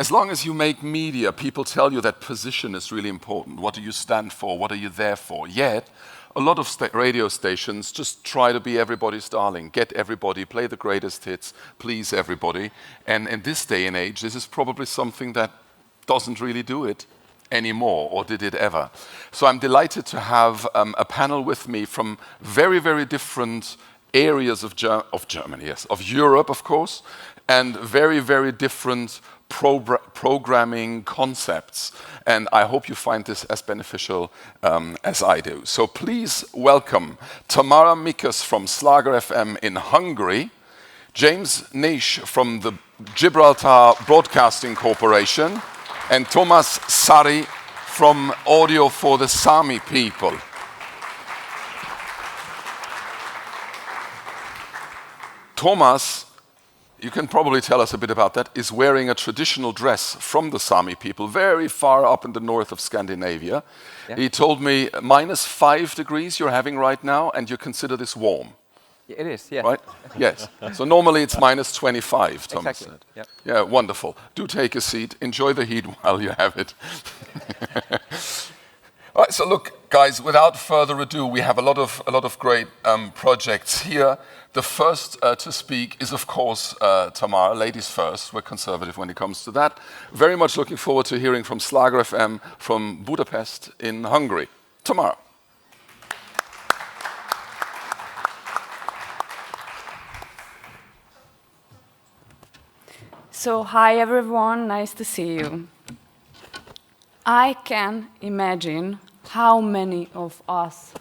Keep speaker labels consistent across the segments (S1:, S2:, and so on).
S1: as long as you make media, people tell you that position is really important. What do you stand for? What are you there for? Yet, a lot of radio stations just try to be everybody's darling, get everybody, play the greatest hits, please everybody. And in this day and age, this is probably something that doesn't really do it anymore, or did it ever. So I'm delighted to have a panel with me from very, very different areas of Germany, yes, of Europe, of course, and very, very different programming concepts. And I hope you find this as beneficial as I do. So please welcome Tamara Mikas from Schlager FM in Hungary, James Nish from the Gibraltar Broadcasting Corporation, and Thomas Sari from Audio for the Sami People. Thomas, you can probably tell us a bit about that, is wearing a traditional dress from the Sami people, very far up in the north of Scandinavia. Yeah. He told me -5 degrees you're having right now, and you consider this warm.
S2: It is, yes.
S1: Right? Yes. So normally it's -25, Thomas
S2: exactly.
S1: said.
S2: Yep.
S1: Yeah, wonderful. Do take a seat. Enjoy the heat while you have it. All right, so look, guys, without further ado, we have a lot of great projects here. The first to speak is, of course, Tamara. Ladies first. We're conservative when it comes to that. Very much looking forward to hearing from Schlager FM from Budapest in Hungary. Tamara.
S3: So, hi everyone, nice to see you. I can imagine how many of us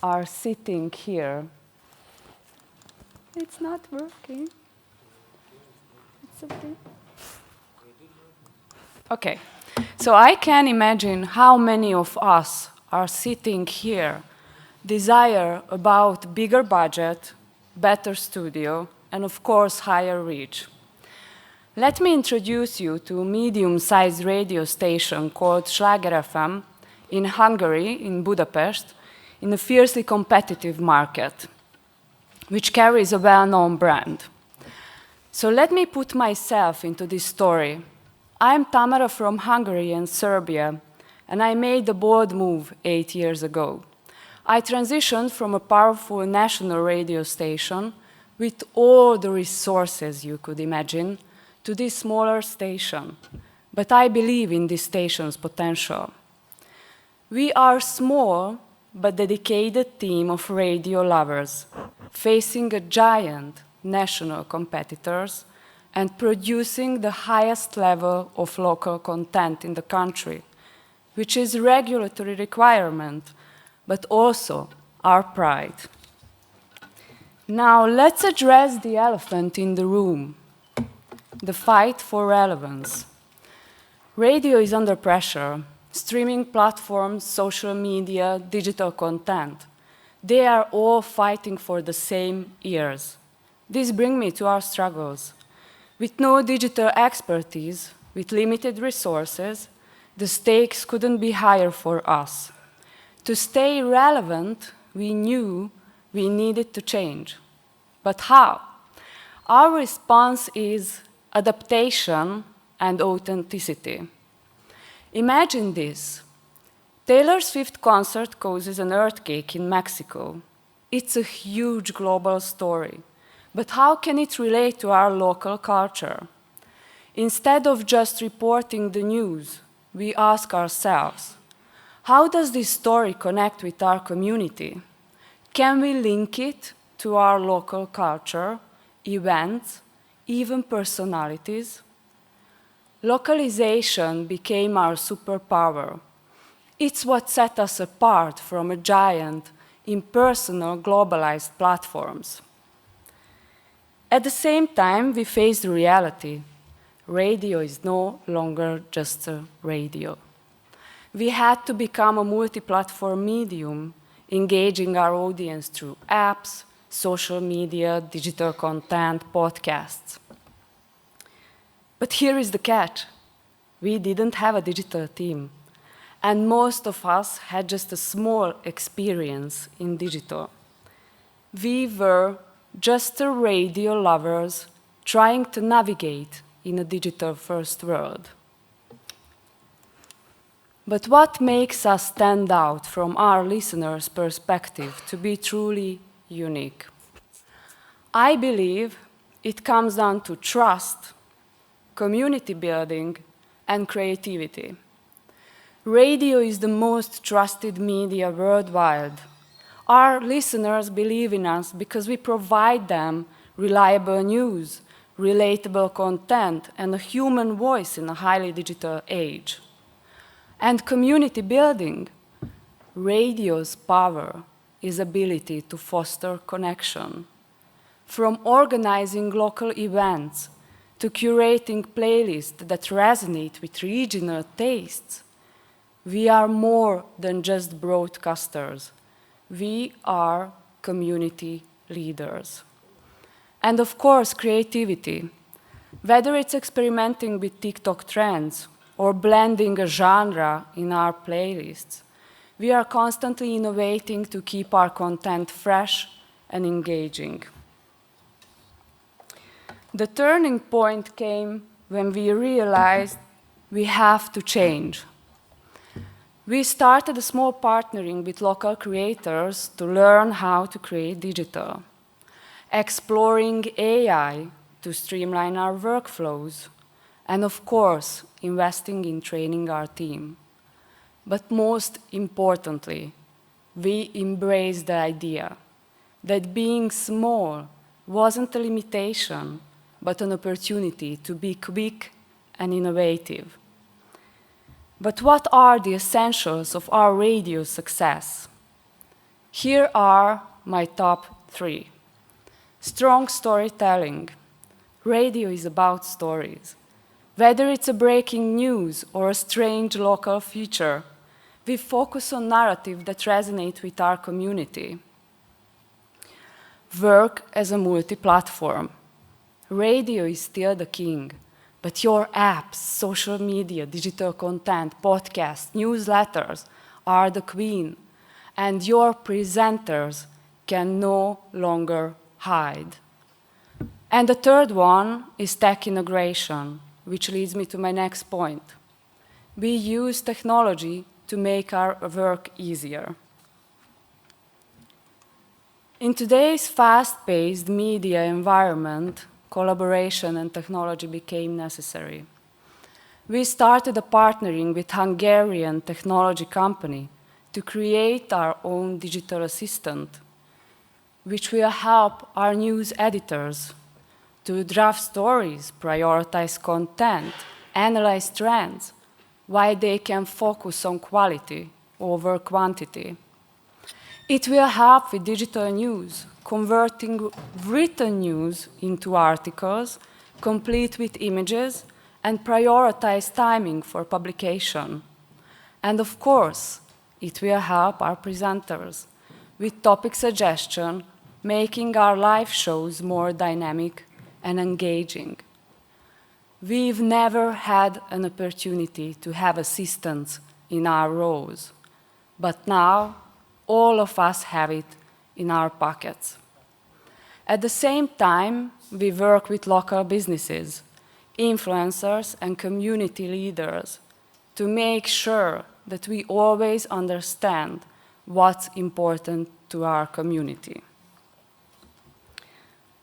S3: are sitting here. It's not working. It's okay. Okay, so I can imagine how many of us are sitting here, desire about bigger budget, better studio, and of course higher reach. Let me introduce you to a medium-sized radio station called Schlager FM in Hungary, in Budapest, in a fiercely competitive market, which carries a well-known brand. So let me put myself into this story. I'm Tamara from Hungary and Serbia, and I made a bold move 8 years ago. I transitioned from a powerful national radio station with all the resources you could imagine to this smaller station, but I believe in this station's potential. We are small but dedicated team of radio lovers, facing a giant national competitors and producing the highest level of local content in the country, which is a regulatory requirement, but also our pride. Now let's address the elephant in the room, the fight for relevance. Radio is under pressure. Streaming platforms, social media, digital content. They are all fighting for the same ears. This brings me to our struggles. With no digital expertise, with limited resources, the stakes couldn't be higher for us. To stay relevant, we knew we needed to change. But how? Our response is adaptation and authenticity. Imagine this. Taylor Swift concert causes an earthquake in Mexico. It's a huge global story. But how can it relate to our local culture? Instead of just reporting the news, we ask ourselves, how does this story connect with our community? Can we link it to our local culture, events, even personalities? Localization became our superpower. It's what set us apart from a giant, impersonal, globalized platforms. At the same time, we face the reality. Radio is no longer just a radio. We had to become a multi-platform medium, engaging our audience through apps, social media, digital content, podcasts. But here is the catch. We didn't have a digital team, and most of us had just a small experience in digital. We were just a radio lovers trying to navigate in a digital-first world. But what makes us stand out from our listeners' perspective to be truly unique? I believe it comes down to trust, community building, and creativity. Radio is the most trusted media worldwide. Our listeners believe in us because we provide them reliable news, relatable content, and a human voice in a highly digital age. And community building. Radio's power is ability to foster connection. From organizing local events to curating playlists that resonate with regional tastes, we are more than just broadcasters. We are community leaders. And of course, creativity. Whether it's experimenting with TikTok trends or blending a genre in our playlists, we are constantly innovating to keep our content fresh and engaging. The turning point came when we realized we have to change. We started a small partnering with local creators to learn how to create digital, exploring AI to streamline our workflows, and of course, investing in training our team. But most importantly, we embraced the idea that being small wasn't a limitation, but an opportunity to be quick and innovative. But what are the essentials of our radio success? Here are my top 3. Strong storytelling. Radio is about stories. Whether it's a breaking news or a strange local feature, we focus on narrative that resonate with our community. Work as a multi-platform. Radio is still the king, but your apps, social media, digital content, podcasts, newsletters are the queen, and your presenters can no longer hide. And the third one is tech integration, which leads me to my next point. We use technology to make our work easier. In today's fast-paced media environment, collaboration and technology became necessary. We started a partnering with Hungarian technology company to create our own digital assistant, which will help our news editors to draft stories, prioritize content, analyze trends, while they can focus on quality over quantity. It will help with digital news, converting written news into articles, complete with images, and prioritize timing for publication. And of course, it will help our presenters with topic suggestion, making our live shows more dynamic and engaging. We've never had an opportunity to have assistants in our roles, but now all of us have it in our pockets. At the same time, we work with local businesses, influencers, and community leaders to make sure that we always understand what's important to our community.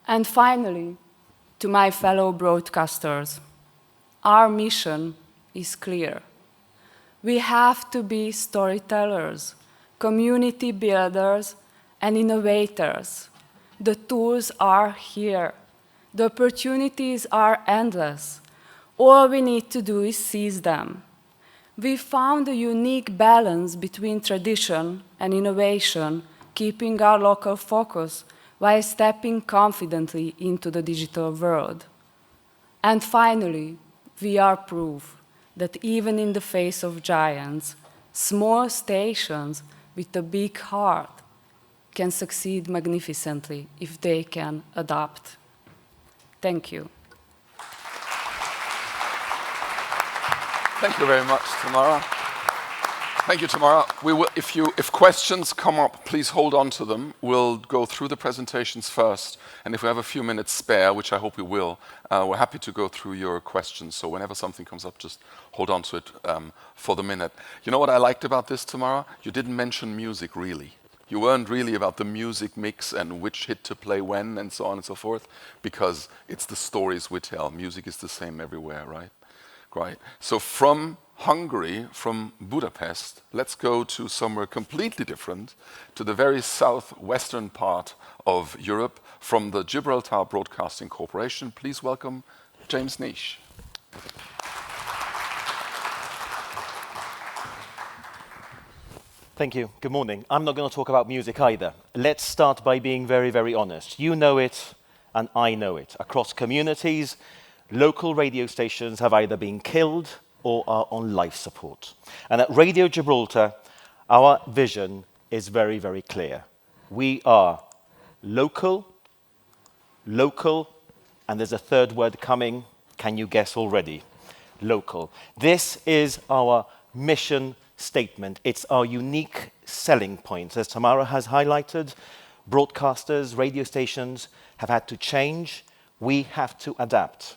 S3: And finally, to my fellow broadcasters, our mission is clear. We have to be storytellers, community builders, and innovators. The tools are here. The opportunities are endless. All we need to do is seize them. We found a unique balance between tradition and innovation, keeping our local focus while stepping confidently into the digital world. And finally, we are proof that even in the face of giants, small stations with a big heart can succeed magnificently if they can adapt. Thank you.
S1: Thank you very much, Tamara. Thank you, Tamara. We will, if questions come up, please hold on to them. We'll go through the presentations first, and if we have a few minutes spare, which I hope we will, we're happy to go through your questions. So whenever something comes up, just hold on to it for the minute. You know what I liked about this, Tamara? You didn't mention music, really. You weren't really about the music mix and which hit to play when and so on and so forth, because it's the stories we tell. Music is the same everywhere, right? Right. So from Hungary, from Budapest, let's go to somewhere completely different, to the very southwestern part of Europe, from the Gibraltar Broadcasting Corporation. Please welcome James Nish.
S2: Thank you. Good morning. I'm not going to talk about music either. Let's start by being very, very honest. You know it, and I know it. Across communities, local radio stations have either been killed or are on life support. And at Radio Gibraltar, our vision is very, very clear. We are local, and there's a third word coming. Can you guess already? Local. This is our mission statement. It's our unique selling point. As Tamara has highlighted, broadcasters, radio stations have had to change. We have to adapt.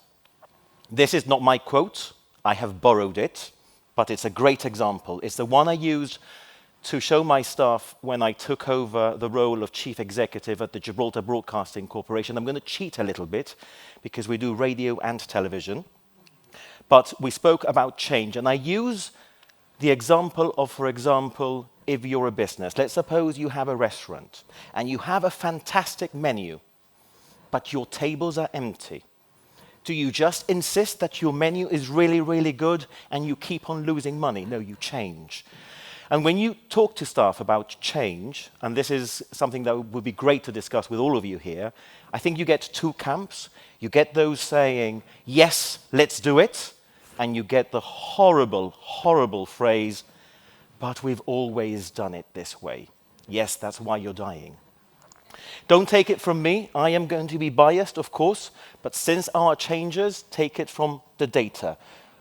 S2: This is not my quote. I have borrowed it, but it's a great example. It's the one I used to show my staff when I took over the role of chief executive at the Gibraltar Broadcasting Corporation. I'm going to cheat a little bit because we do radio and television. But we spoke about change, and I use the example of, for example, if you're a business. Let's suppose you have a restaurant and you have a fantastic menu, but your tables are empty. Do you just insist that your menu is really, really good and you keep on losing money? No, you change. And when you talk to staff about change, and this is something that would be great to discuss with all of you here, I think you get two camps. You get those saying, yes, let's do it, and you get the horrible, horrible phrase, but we've always done it this way. Yes, that's why you're dying. Don't take it from me. I am going to be biased, of course, but since our changes, take it from the data.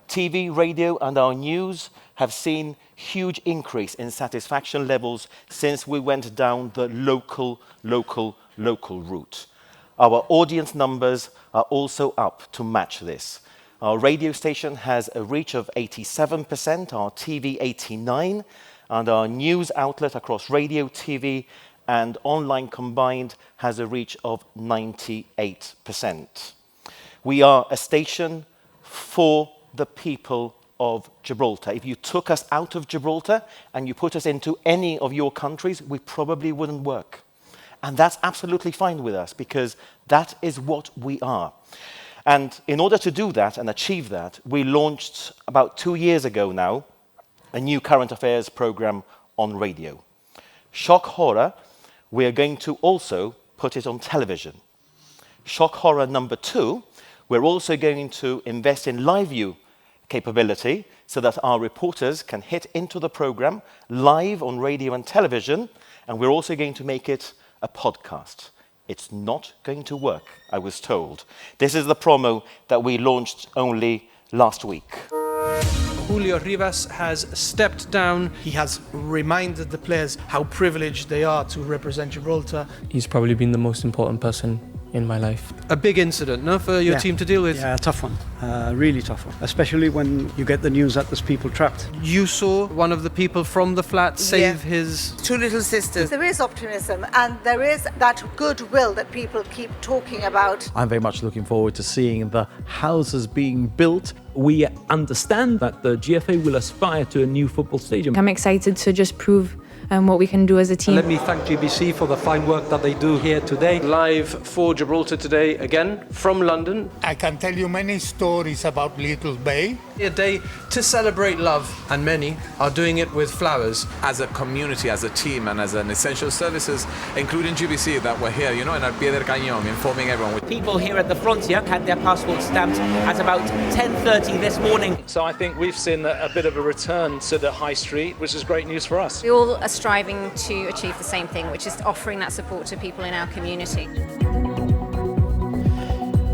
S2: TV, radio, and our news have seen huge increase in satisfaction levels since we went down the local route. Our audience numbers are also up to match this. Our radio station has a reach of 87%, our TV 89%, and our news outlet across radio, TV, and online combined has a reach of 98%. We are a station for the people of Gibraltar. If you took us out of Gibraltar and you put us into any of your countries, we probably wouldn't work. And that's absolutely fine with us because that is what we are. And in order to do that and achieve that, we launched about 2 years ago now a new current affairs program on radio. Shock Horror, we are going to also put it on television. Shock Horror number 2, we're also going to invest in live view capability so that our reporters can hit into the program live on radio and television, and we're also going to make it a podcast. It's not going to work, I was told. This is the promo that we launched only last week.
S4: Julio Rivas has stepped down.
S5: He has reminded the players how privileged they are to represent Gibraltar.
S6: He's probably been the most important person in my life.
S4: A big incident, no, for your team to deal with?
S7: Yeah, a tough one. Really tough one. Especially when you get the news that there's people trapped.
S4: You saw one of the people from the flat save his...
S8: two little sisters. There is optimism and there is that goodwill that people keep talking about.
S9: I'm very much looking forward to seeing the houses being built. We understand that the GFA will aspire to a new football stadium.
S10: I'm excited to just prove what we can do as a team.
S11: Let me thank GBC for the fine work that they do here today.
S4: Live for Gibraltar today, again, from London.
S12: I can tell you many stories about Little Bay.
S4: A day to celebrate love, and many are doing it with flowers.
S13: As a community, as a team, and as an essential services, including GBC, that we're here, you know, in Al Pie del Cañón, informing everyone.
S14: People here at the Frontier had their passports stamped at about 10:30 this morning.
S15: So I think we've seen a bit of a return to the high street, which is great news for us.
S16: We all are striving to achieve the same thing, which is offering that support to people in our community.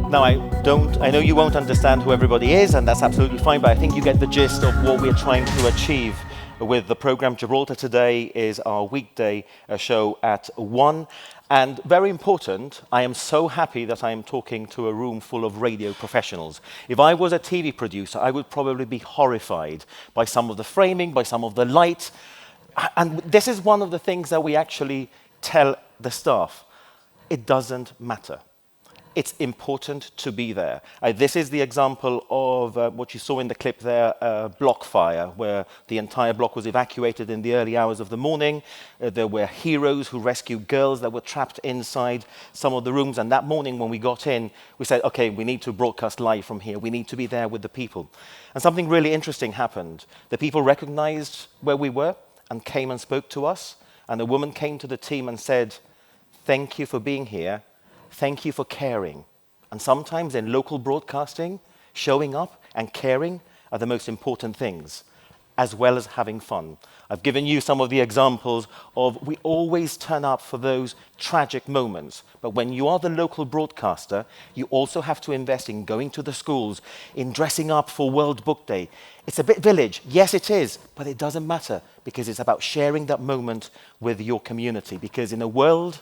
S2: Now, I know you won't understand who everybody is, and that's absolutely fine, but I think you get the gist of what we're trying to achieve. with the program. Gibraltar Today is our weekday show at 1. And very important, I am so happy that I am talking to a room full of radio professionals. If I was a TV producer, I would probably be horrified by some of the framing, by some of the light. And this is one of the things that we actually tell the staff. It doesn't matter. It's important to be there. This is the example of what you saw in the clip there, block fire, where the entire block was evacuated in the early hours of the morning. There were heroes who rescued girls that were trapped inside some of the rooms. And that morning when we got in, we said, okay, we need to broadcast live from here. We need to be there with the people. And something really interesting happened. The people recognized where we were and came and spoke to us. And a woman came to the team and said, thank you for being here. Thank you for caring. And sometimes in local broadcasting, showing up and caring are the most important things, as well as having fun. I've given you some of the examples of we always turn up for those tragic moments. But when you are the local broadcaster, you also have to invest in going to the schools, in dressing up for World Book Day. It's a bit village. Yes, it is. But it doesn't matter because it's about sharing that moment with your community. Because in a world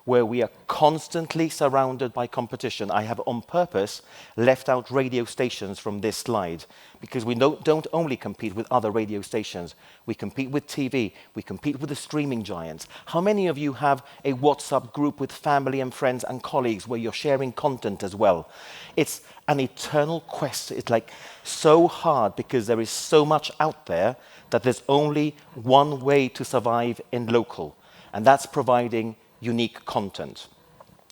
S2: where we are constantly surrounded by competition. I have on purpose left out radio stations from this slide because we don't only compete with other radio stations. We compete with TV. We compete with the streaming giants. How many of you have a WhatsApp group with family and friends and colleagues where you're sharing content as well? It's an eternal quest. It's like so hard because there is so much out there that there's only one way to survive in local, and that's providing unique content.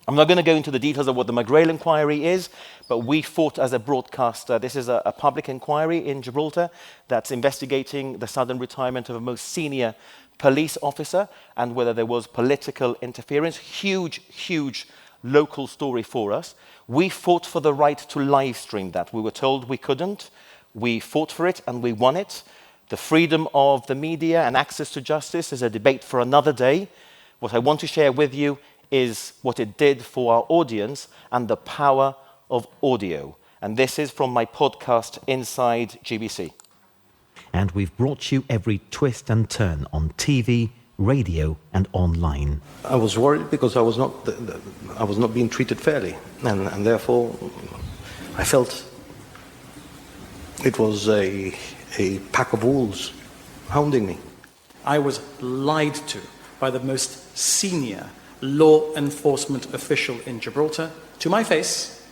S2: I'm not going to go into the details of what the McGrail inquiry is, but we fought as a broadcaster. This is a public inquiry in Gibraltar that's investigating the sudden retirement of a most senior police officer and whether there was political interference. Huge local story for us. We fought for the right to live stream that. We were told we couldn't. We fought for it and we won it. The freedom of the media and access to justice is a debate for another day. What I want to share with you is what it did for our audience and the power of audio. And this is from my podcast, Inside GBC.
S17: And we've brought you every twist and turn on TV, radio, and online.
S18: I was worried because I was not being treated fairly. And therefore, I felt it was a pack of wolves hounding me.
S19: I was lied to by the most senior law enforcement official in Gibraltar, to my face,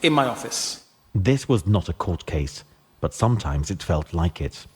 S19: in my office.
S17: This was not a court case, but sometimes it felt like it.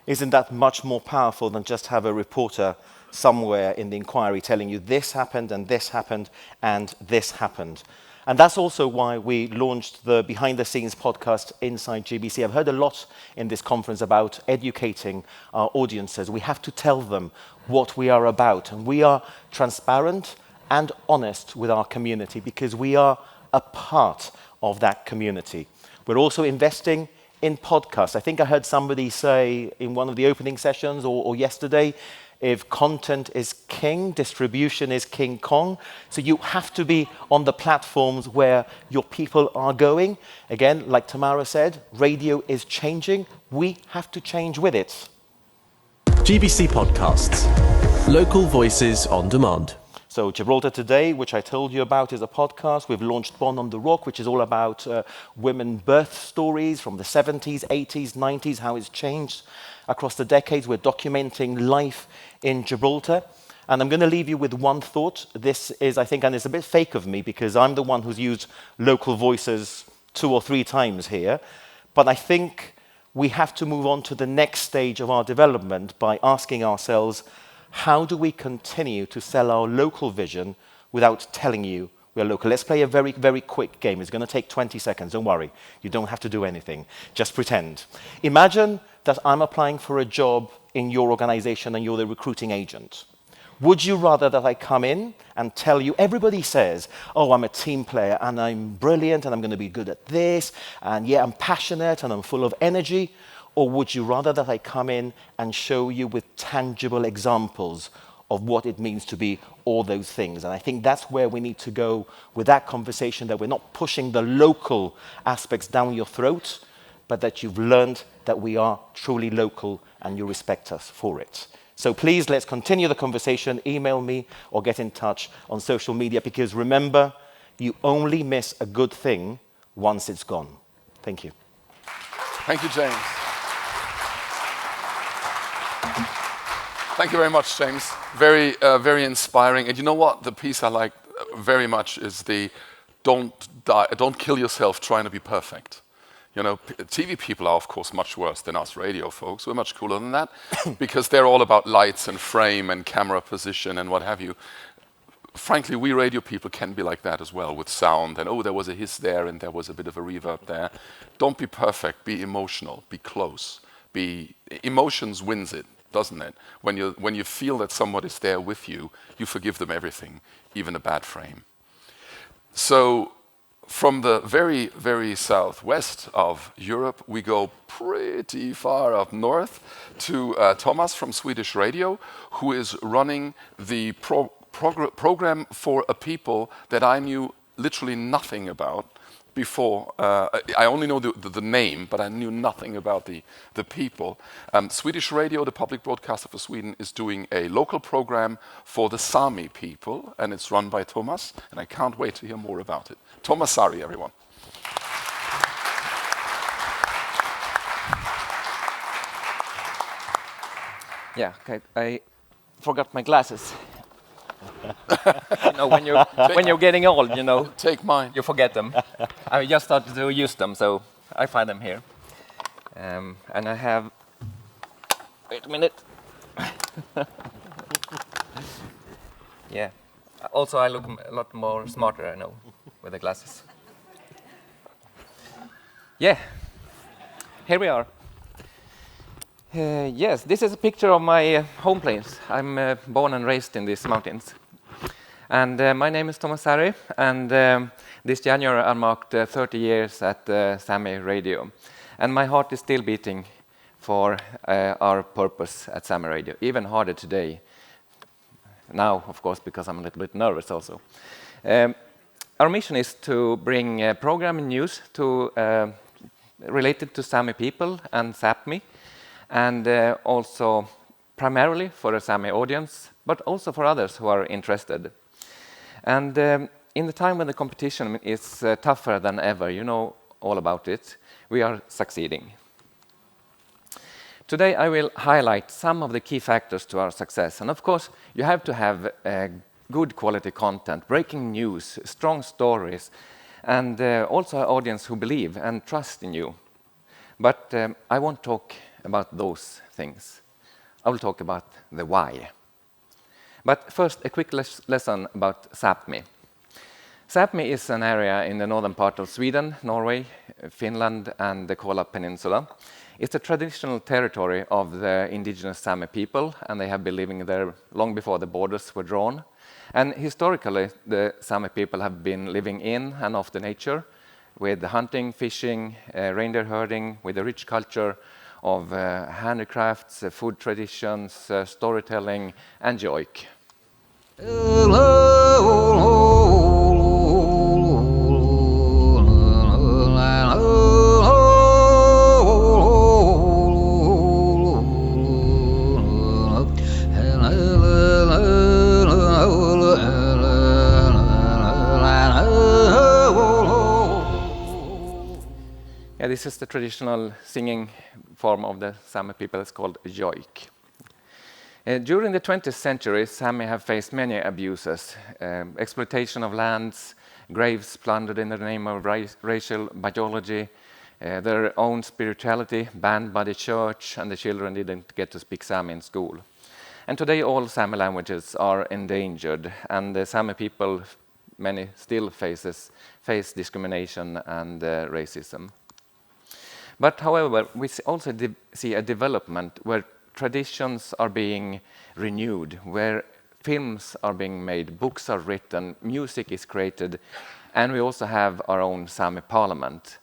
S2: Isn't that much more powerful than just have a reporter somewhere in the inquiry telling you this happened and this happened and this happened? And that's also why we launched the behind-the-scenes podcast, Inside GBC. I've heard a lot in this conference about educating our audiences. We have to tell them what we are about. And we are transparent and honest with our community because we are a part of that community. We're also investing in podcasts. I think I heard somebody say in one of the opening sessions or yesterday, if content is king, distribution is King Kong. So you have to be on the platforms where your people are going. Again, like Tamara said, radio is changing. We have to change with it.
S20: GBC Podcasts. Local voices on demand.
S2: So Gibraltar Today, which I told you about, is a podcast. We've launched Born on the Rock, which is all about women birth stories from the 70s, 80s, 90s, how it's changed across the decades. We're documenting life in Gibraltar. And I'm going to leave you with one thought. This is, I think, and it's a bit fake of me because I'm the one who's used local voices 2 or 3 times here. But I think we have to move on to the next stage of our development by asking ourselves, how do we continue to sell our local vision without telling you we are local? Let's play a very, very quick game. It's going to take 20 seconds. Don't worry. You don't have to do anything. Just pretend. Imagine that I'm applying for a job in your organization and you're the recruiting agent. Would you rather that I come in and tell you, everybody says, oh, I'm a team player and I'm brilliant and I'm going to be good at this and yeah, I'm passionate and I'm full of energy? Or would you rather that I come in and show you with tangible examples of what it means to be all those things? And I think that's where we need to go with that conversation, that we're not pushing the local aspects down your throat, but that you've learned that we are truly local and you respect us for it. So please, let's continue the conversation. Email me or get in touch on social media, because remember, you only miss a good thing once it's gone. Thank you.
S1: Thank you, James. Thank you very much, James. Very, very inspiring. And you know what? The piece I like very much is the don't kill yourself trying to be perfect. You know, TV people are, of course, much worse than us radio folks. We're much cooler than that because they're all about lights and frame and camera position and what have you. Frankly, we radio people can be like that as well with sound and, oh, there was a hiss there and there was a bit of a reverb there. Don't be perfect. Be emotional. Be close. Emotions wins it, doesn't it? When you feel that somebody's there with you, you forgive them everything, even a bad frame. So from the very, very southwest of Europe, we go pretty far up north to Thomas from Swedish Radio, who is running the program for a people that I knew literally nothing about before. I only know the name, but I knew nothing about the people. Swedish Radio, the public broadcaster for Sweden, is doing a local program for the Sami people, and it's run by Thomas, and I can't wait to hear more about it. Thomas Sari, everyone.
S21: Yeah, okay. I forgot my glasses. You know, when you're getting old, you know,
S1: take mine.
S21: You forget them. I just started to use them, so I find them here. And I have. Wait a minute. Yeah. Also, I look a lot more smarter, I know, with the glasses. Yeah. Here we are. Yes, this is a picture of my home place. I'm born and raised in these mountains. And my name is Thomas Sari, and this January I marked 30 years at Sami Radio. And my heart is still beating for our purpose at Sami Radio, even harder today. Now, of course, because I'm a little bit nervous also. Our mission is to bring programming news related to Sami people and Sápmi, and also primarily for a Sami audience, but also for others who are interested. And in the time when the competition is tougher than ever, you know all about it, we are succeeding. Today I will highlight some of the key factors to our success. And of course, you have to have good quality content, breaking news, strong stories, and also an audience who believe and trust in you. But I won't talk about those things. I will talk about the why. But first, a quick lesson about Sápmi. Sápmi is an area in the northern part of Sweden, Norway, Finland, and the Kola Peninsula. It's a traditional territory of the indigenous Sami people, and they have been living there long before the borders were drawn. And historically, the Sami people have been living in and off the nature, with hunting, fishing, reindeer herding, with a rich culture of handicrafts, food traditions, storytelling, and joik. Yeah, this is the traditional singing form of the Sami people. It's called joik. During the 20th century, Sami have faced many abuses, exploitation of lands, graves plundered in the name of racial biology, their own spirituality banned by the church, and the children didn't get to speak Sami in school. And today all Sami languages are endangered, and the Sami people, many still face discrimination and racism. But however, we also see a development where traditions are being renewed, where films are being made, books are written, music is created, and we also have our own Sami parliament.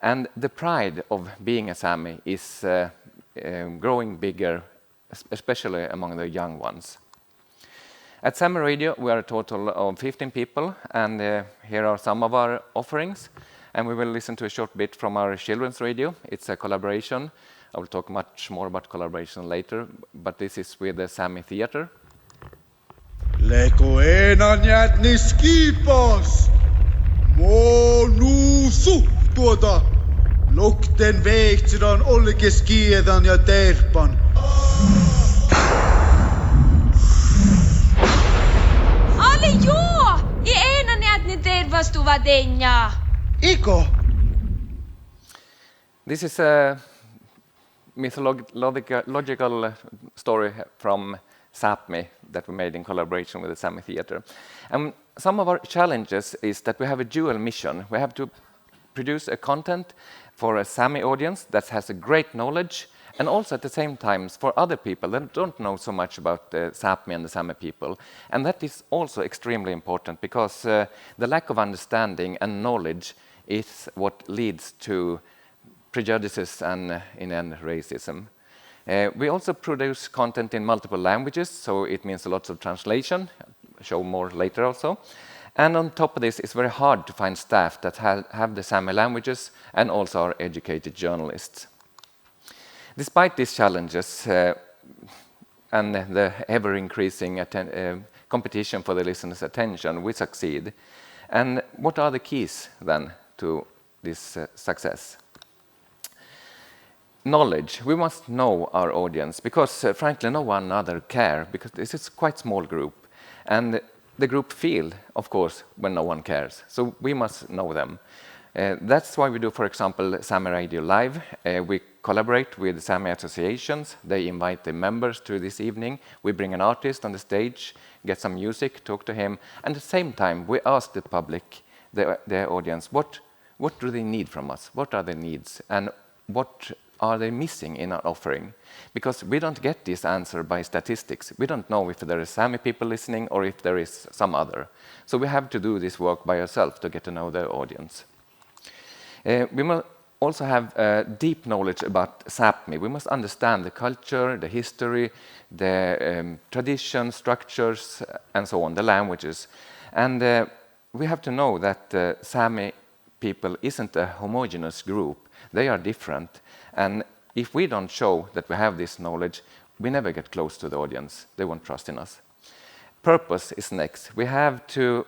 S21: And the pride of being a Sami is growing bigger, especially among the young ones. At Sami Radio, we are a total of 15 people, and here are some of our offerings. and we will listen to a short bit from our children's radio. It's a collaboration. I will talk much more about collaboration later, but this is with the Sami Theatre.
S3: Leko enanjat niskipos, monusu tuota, lokten veitsidon olkes kiedan ja terpan.
S22: Ale joo! I enanjat ni tervastuva denja.
S3: Iko?
S21: This is a mythological story from Sápmi that we made in collaboration with the Sami Theatre. And some of our challenges is that we have a dual mission. We have to produce a content for a Sami audience that has a great knowledge, and also at the same time for other people that don't know so much about the Sápmi and the Sami people. And that is also extremely important because the lack of understanding and knowledge is what leads to prejudices and in end racism. We also produce content in multiple languages, so it means a lot of translation. I'll show more later also. And on top of this, it's very hard to find staff that have the Sami languages and also are educated journalists. Despite these challenges and the ever-increasing competition for the listeners' attention, we succeed. And what are the keys then to this success? Knowledge. We must know our audience because, frankly, no one other care because this is a quite small group. And the group feel, of course, when no one cares. So we must know them. That's why we do, for example, Sami Radio Live. We collaborate with Sami associations. They invite the members to this evening. We bring an artist on the stage, get some music, talk to him. And at the same time, we ask the public, the audience, what do they need from us? What are their needs? And what are they missing in our offering? Because we don't get this answer by statistics. We don't know if there are Sami people listening or if there is some other. So we have to do this work by ourselves to get to know the audience. We must also have deep knowledge about Sápmi. We must understand the culture, the history, the tradition, structures, and so on, the languages. And we have to know that Sami people isn't a homogeneous group. They are different. And if we don't show that we have this knowledge, we never get close to the audience. They won't trust in us. Purpose is next. We have to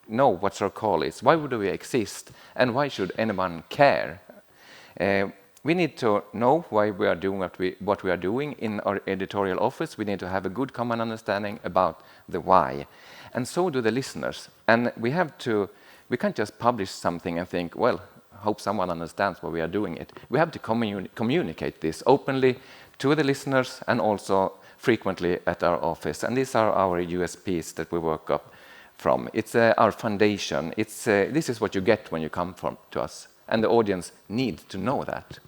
S21: know what our call is. Why would we exist? And why should anyone care? We need to know why we are doing what we are doing in our editorial office. We need to have a good common understanding about the why. And so do the listeners. And we can't just publish something and think, well, hope someone understands why we are doing it. We have to communicate this openly to the listeners and also frequently at our office. And these are our USPs that we work up from. It's our foundation. This is what you get when you come to us. And the audience needs to know that.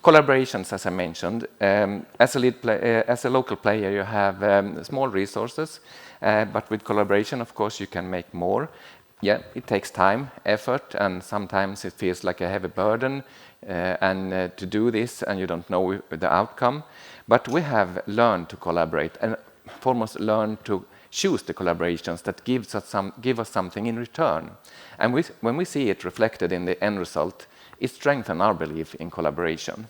S21: Collaborations, as I mentioned. As a local player, you have small resources. But with collaboration, of course, you can make more. Yeah, it takes time, effort, and sometimes it feels like a heavy burden to do this, and you don't know the outcome. But we have learned to collaborate and foremost learned to choose the collaborations that give us something in return. And when we see it reflected in the end result, it strengthens our belief in collaboration.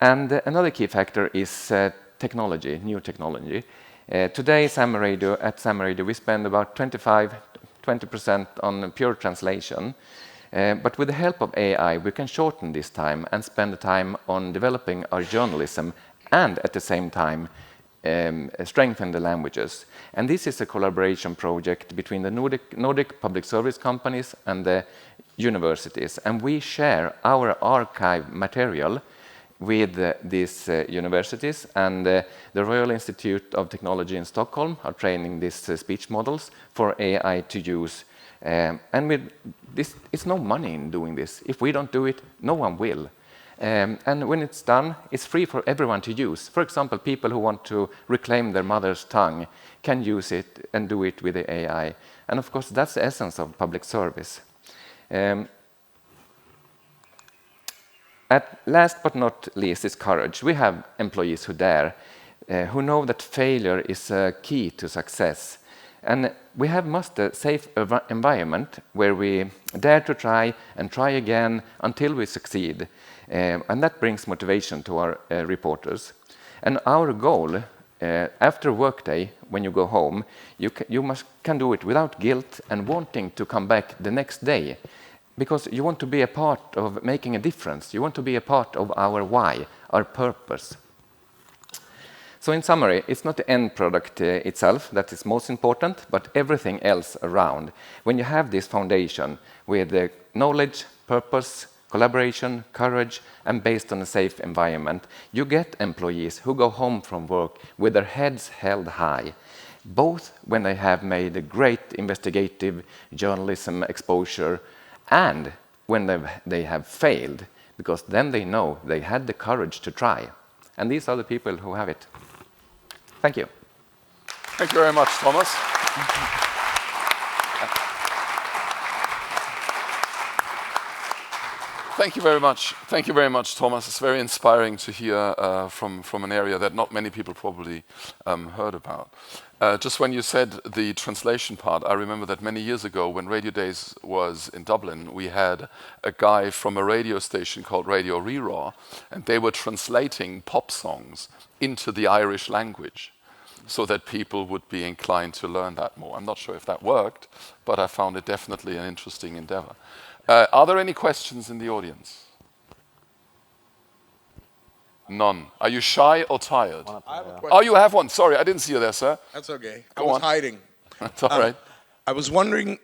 S21: And another key factor is technology, new technology. Today, at Sami Radio, we spend about 20% on pure translation. But with the help of AI, we can shorten this time and spend the time on developing our journalism and at the same time strengthen the languages. And this is a collaboration project between the Nordic public service companies and the universities. And we share our archive material with these universities, and the Royal Institute of Technology in Stockholm are training these speech models for AI to use. And with this, it's no money in doing this. If we don't do it, no one will. And when it's done, it's free for everyone to use. For example, people who want to reclaim their mother's tongue can use it and do it with the AI. And of course, that's the essence of public service. At last but not least is courage. We have employees who dare, who know that failure is a key to success. And we have mustered a safe environment where we dare to try and try again until we succeed. And that brings motivation to our reporters. And our goal, after workday, when you go home, you can do it without guilt and wanting to come back the next day. Because you want to be a part of making a difference. You want to be a part of our why, our purpose. So in summary, it's not the end product itself that is most important, but everything else around. When you have this foundation with the knowledge, purpose, collaboration, courage, and based on a safe environment, you get employees who go home from work with their heads held high, both when they have made a great investigative journalism exposure and when they have failed, because then they know they had the courage to try. And these are the people who have it. Thank you.
S1: Thank you very much, Thomas. Thank you very much. Thank you very much, Thomas. It's very inspiring to hear from an area that not many people probably heard about. Just when you said the translation part, I remember that many years ago when Radio Days was in Dublin, we had a guy from a radio station called Radio Reraw, and they were translating pop songs into the Irish language so that people would be inclined to learn that more. I'm not sure if that worked, but I found it definitely an interesting endeavor. Are there any questions in the audience? None. Are you shy or tired?
S5: I have a question.
S1: Oh, you have one. Sorry, I didn't see you there, sir.
S5: That's okay.
S1: Go
S5: I was
S1: on.
S5: hiding.
S1: That's all right.
S5: I was wondering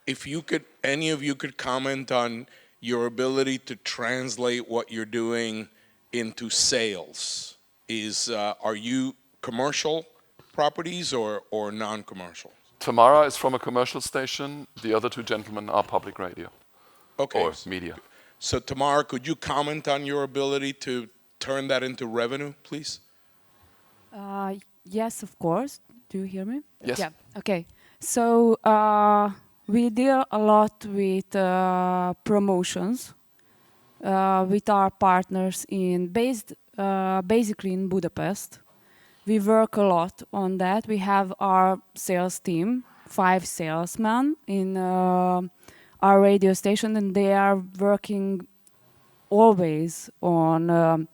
S5: if you could, any of you could comment on your ability to translate what you're doing into sales. Are you commercial properties or non-commercial?
S1: Tamara is from a commercial station. The other two gentlemen are public radio.
S5: Okay.
S1: Or media.
S5: So Tamara, could you comment on your ability to turn that into revenue, please?
S6: Yes, of course. Do you hear me?
S1: Yes.
S6: Yeah. Okay. So we deal a lot with promotions with our partners basically in Budapest. We work a lot on that. We have our sales team, 5 salesmen in our radio station, and they are working always on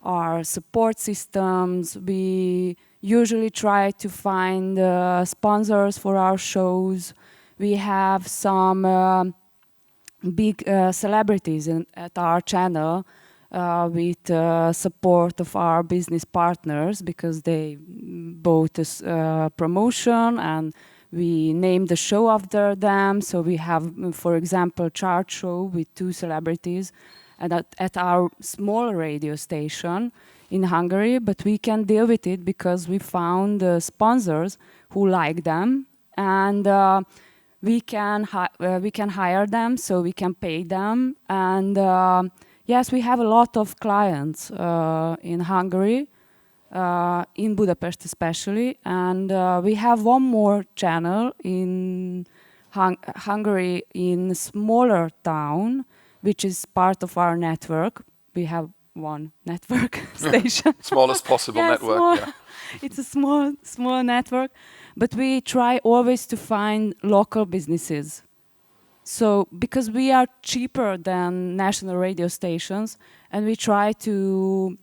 S6: our support systems. We usually try to find sponsors for our shows. We have some big celebrities at our channel with support of our business partners, because they bought us promotion and we named the show after them. So we have, for example, chart show with 2 celebrities at our small radio station in Hungary, but we can deal with it because we found sponsors who like them, and we can hire them, so we can pay them. And yes, we have a lot of clients in Hungary, in Budapest especially, and we have one more channel in Hungary in a smaller town, which is part of our network. We have one network station.
S1: Smallest possible network.
S6: Small.
S1: Yeah.
S6: It's a small network, but we try always to find local businesses. So, because we are cheaper than national radio stations, and we try to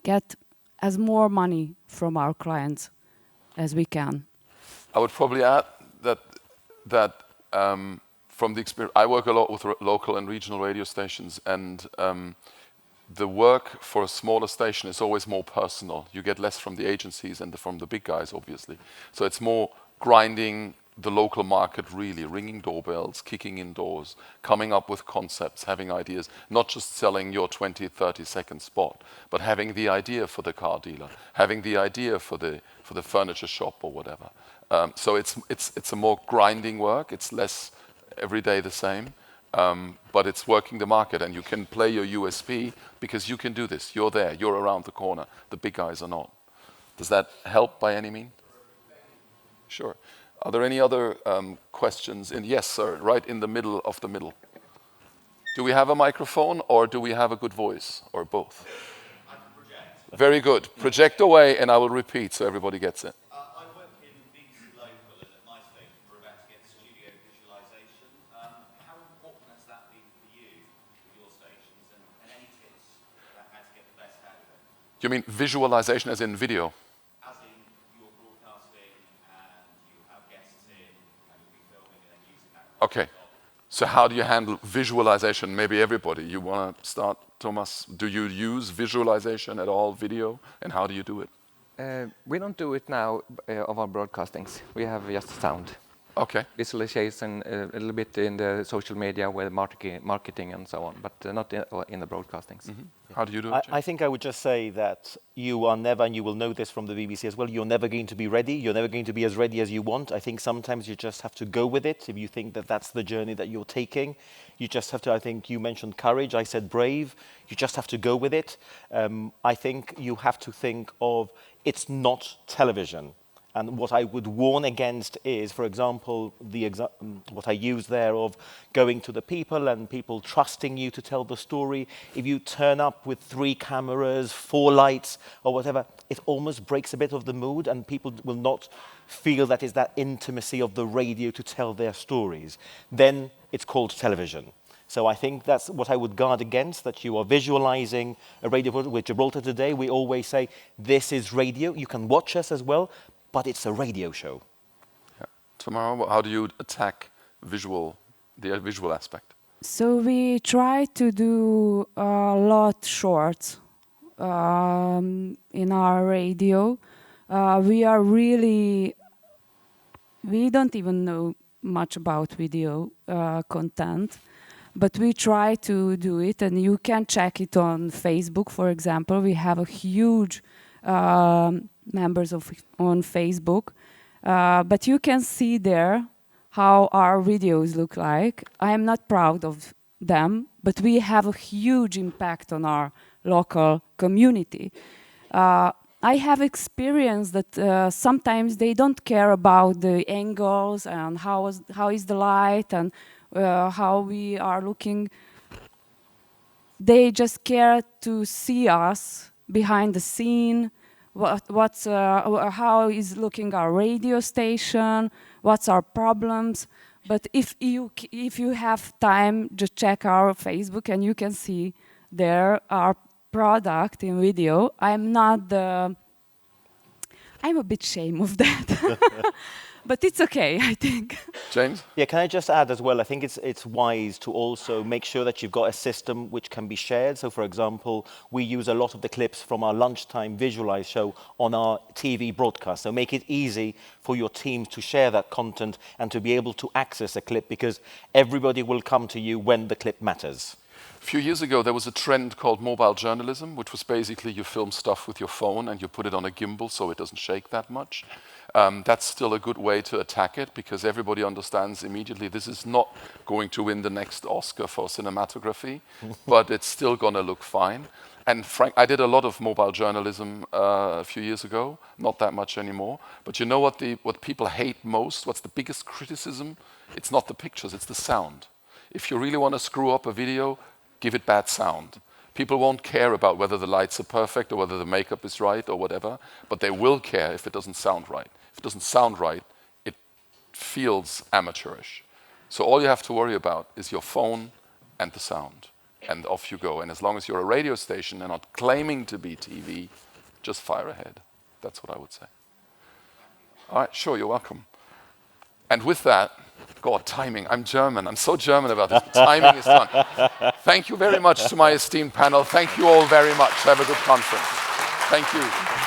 S6: get as more money from our clients as we can.
S1: I would probably add that from the experience, I work a lot with local and regional radio stations, and the work for a smaller station is always more personal. You get less from the agencies and from the big guys, obviously. So it's more grinding the local market, really, ringing doorbells, kicking in doors, coming up with concepts, having ideas, not just selling your 20, 30-second spot, but having the idea for the car dealer, having the idea for the furniture shop or whatever. So it's a more grinding work. It's less every day the same, but it's working the market, and you can play your USP because you can do this. You're there. You're around the corner. The big guys are not. Does that help by any means? Sure. Are there any other questions? Yes, sir, right in the middle of the middle. Do we have a microphone, or do we have a good voice, or both? I can project. Very good. Project away, and I will repeat so everybody gets it.
S23: I work in Leeds
S1: You mean visualization as in video?
S7: As in you're broadcasting and you have guests in and you'll be filming and then using that.
S1: Okay. So how do you handle visualization? Maybe everybody. You want to start, Thomas? Do you use visualization at all, video? And how do you do it?
S21: We don't do it now of our broadcastings. We have just sound.
S1: Okay.
S21: Visualization a little bit in the social media with marketing and so on, but not in the broadcastings.
S1: Mm-hmm. How do you do it?
S2: I think I would just say that you are never, and you will know this from the BBC as well, you're never going to be ready. You're never going to be as ready as you want. I think sometimes you just have to go with it. If you think that that's the journey that you're taking, you just have to, I think you mentioned courage, I said brave. You just have to go with it. I think you have to think of, it's not television. And what I would warn against is, for example, what I use there of going to the people and people trusting you to tell the story. If you turn up with 3 cameras, 4 lights, or whatever, it almost breaks a bit of the mood, and people will not feel that is that intimacy of the radio to tell their stories. Then it's called television. So I think that's what I would guard against, that you are visualizing a radio program. With Gibraltar Today, we always say, this is radio. You can watch us as well, but it's a radio show.
S1: Yeah. Tamara, how do you attack the visual aspect?
S6: So we try to do a lot shorts in our radio. We don't even know much about video content, but we try to do it, and you can check it on Facebook, for example. We have a huge members on Facebook, but you can see there how our videos look like. I am not proud of them, but we have a huge impact on our local community. I have experienced that sometimes they don't care about the angles and how is the light and how we are looking. They just care to see us behind the scene, how is looking our radio station, what's our problems. But if you have time, just check our Facebook and you can see there our product in video. I'm a bit ashamed of that. But it's okay, I think.
S1: James?
S2: Yeah, can I just add as well, I think it's wise to also make sure that you've got a system which can be shared. So, for example, we use a lot of the clips from our lunchtime Visualize show on our TV broadcast. So make it easy for your team to share that content and to be able to access a clip, because everybody will come to you when the clip matters.
S1: A few years ago, there was a trend called mobile journalism, which was basically you film stuff with your phone and you put it on a gimbal so it doesn't shake that much. That's still a good way to attack it, because everybody understands immediately this is not going to win the next Oscar for cinematography, but it's still going to look fine. And Frank, I did a lot of mobile journalism a few years ago, not that much anymore. But you know what people hate most? What's the biggest criticism? It's not the pictures, it's the sound. If you really want to screw up a video, give it bad sound. People won't care about whether the lights are perfect or whether the makeup is right or whatever, but they will care if it doesn't sound right. If it doesn't sound right, it feels amateurish. So all you have to worry about is your phone and the sound, and off you go. And as long as you're a radio station and not claiming to be TV, just fire ahead. That's what I would say. All right, sure, you're welcome. And with that, God, timing. I'm German. I'm so German about this. Timing is done. Thank you very much to my esteemed panel. Thank you all very much. Have a good conference. Thank you.